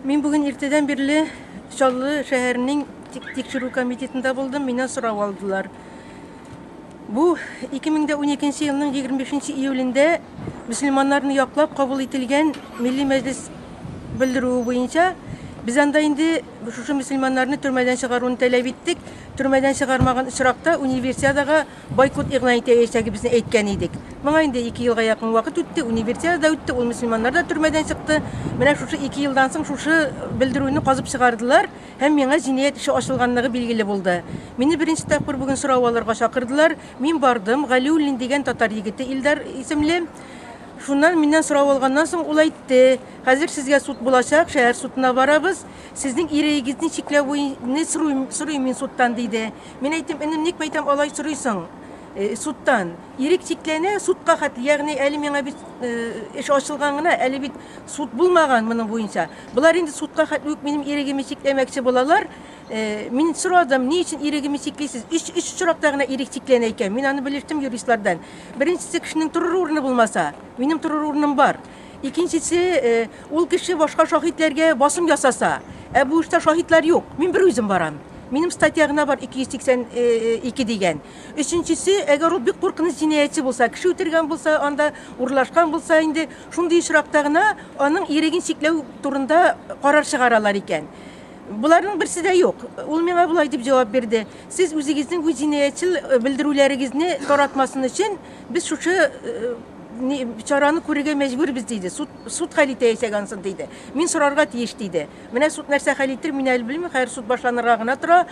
Мен бүгін ертеден берлі Шаллы шәһәрінің текшеру комитетінде болдым, менен сұрап алдылар. Бұл 2012 елның 25 июлінде мұсылманларны яклап кабул ителгән Милли Мәҗлес белдерүе буенча biz anda indi şu Müslümanlarını türmeden çıkarını talep ettik. Türmeden çıkarmağın ışraqta Universiadaga boykot ilan eteceği bizni aytgan edik. Bana indi 2 yılga yakın vakit ötті, Universiada ötті, ol Müslümanlar da türmeden çıktı. Mena şu 2 yıldan soң şu bildirүүнү kazıp çıkardılar. Hem mena jinayet işi açılganlığı bilgili buldu. Meni birinci tapır bugün sorawallarga çakırdılar. Men bardım, Galiullin degan tatar yigiti Ildar isimli. Şundan menden sorab algandan soң ул айтты. Hazır sizge sud bulacak, şehir suduna barabız. Sizin ireğinizin çiklevoyunu soruyum men suddan deydi. Men aytdım, enim nek baytam alay soruysan suddan. İrek çiklene sudga hatlı. Yani eli mena bir iş açılganına, eli bir sud bulmagan bunun boyunca. Bular endi sudga hatlı benim ireğimi çiklemekçi bolalar. Men soradım, niçin ireğimi çikleysiz? Üç çıraqtağına irek çiklene eken. Men anı belirttim yuristlardan. Birincisi kişinin turur urunu bulmasa. Benim turur urnum var. İkincisi, ol kişi başka şahitlerge basım yasasa. Bu işte şahitler yok. Men bir özüm varam. Benim statyağına var 282 degen. Üçüncüsü, eğer o bir korkunç cinayetçi bulsa, kişi ötürgen bulsa, anda uğurlaşkan bulsa, indi şunday şıraqtağına onun iregin çiklev turunda karar çıgaralar eken. Buların birisi de yok. Ol mena bulay dep cevap berdi. Siz özünüzün bu cinayetçil bildirүүлеріңізні таратмасын için biz şu çaranı көрүүгө mecburбуз deydi. Sud halite yaşagansın deydi. Men sorarga тийиш deydi. Mena sud нәрсе halittir, men әле bilmem, hayır sud başlanırga gana tura.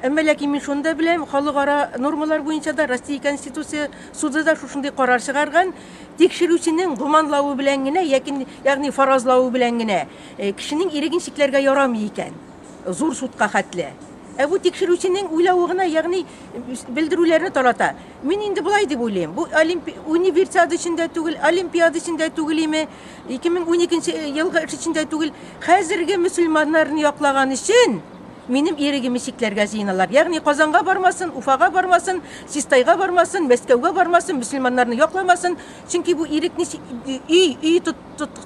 Amma lakin men şunda bilem, halkara normalar boyunca da Rossiya Konstitutsiya sudu da şunday karar çıgargan. Tekşirүүчүнүн гуманлауы bilen gene, yani farazlauы bilen gene kişinin iregin şiklerge yaramıyor eken. Zor sudga hatlı. Bu tekşirүүчүнүн уйлауына, yani bildirүүлерини тарата. Men indi bulay dep ойлойм. Bu Universiada içinde tugul, Olimpiyada içinde tugul emi, 2012 yılga içinde tugul, hazırki Müslümanlarını yaklagan için benim iregimi şiklerge jıynalar. Yani Kazan'a barmasın, Ufaga barmasın, Sistayga barmasın, Meskevga barmasın, Müslümanlarını yaklamasın. Çünkü bu irekni üy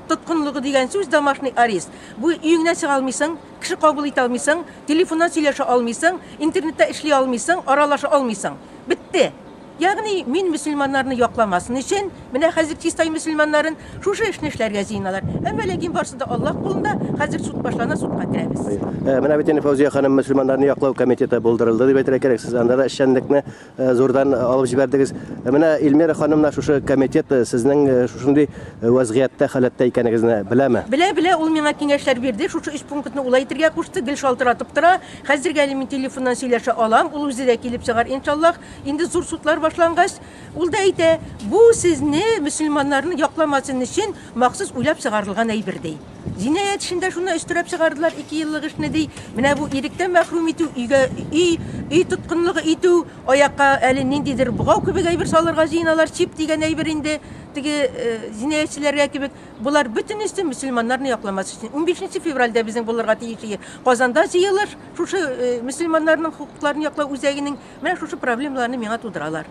tutkunluğu degen söz домашний арест. Bu üyüne çığa almıysan, kişi kabul ete almıysan, telefondan söyleşe almıysan, internette işley almıysan, aralaşa almıysan. Bitti. Yani men Müslümanlarını yoklamasın için, mene hazır çistay Müslümanların şu işlerge jıynalar. Ama lakin barsı da Allah kulunda hazır sud başlana sudga kiremiz. Mena biteni Fawziya hanım Müslümanlarını yoklaw komiteti buldirıldı dep aytara kerek. Siz anda da işçilikni zordan alıp jiberdiniz. Mena Ilmira hanımla şu komitet sizning şunday vaziyatda halatda ekenigizni bilemi? Bile ol mena kengeşler berdi. Şu 3 punktni ulaytırga koştu, gil şaltıratıp tura. Hazırga men telefondan söyleşe alam, ul özü de kelip çıgar inşallah. Indi zor sudlar başlangaç. Ul da ayta, bu sizni Müslümanlarını yoklamasın için maksus uylap çıgarılgan aybir dey. Cinayet işinde şuna üstürep çıgardılar 2 yıllık işine dey. Mena bu irikten mahrum etu, üy tutkunluğu etu, ayakka elinden dedir. Buğav köbek aybir salırga jıynalar, çip degen aybir indi. Cinayetçilerge köbek. Bular bütün üstü Müslümanlarını yoklaması için. 15 fevralda bizim bularga teyişi Kazanda jıyılır. Şu Müslümanların hukuklarını yoklaw üzerinin, mena şu problemlerini mena tuduralar.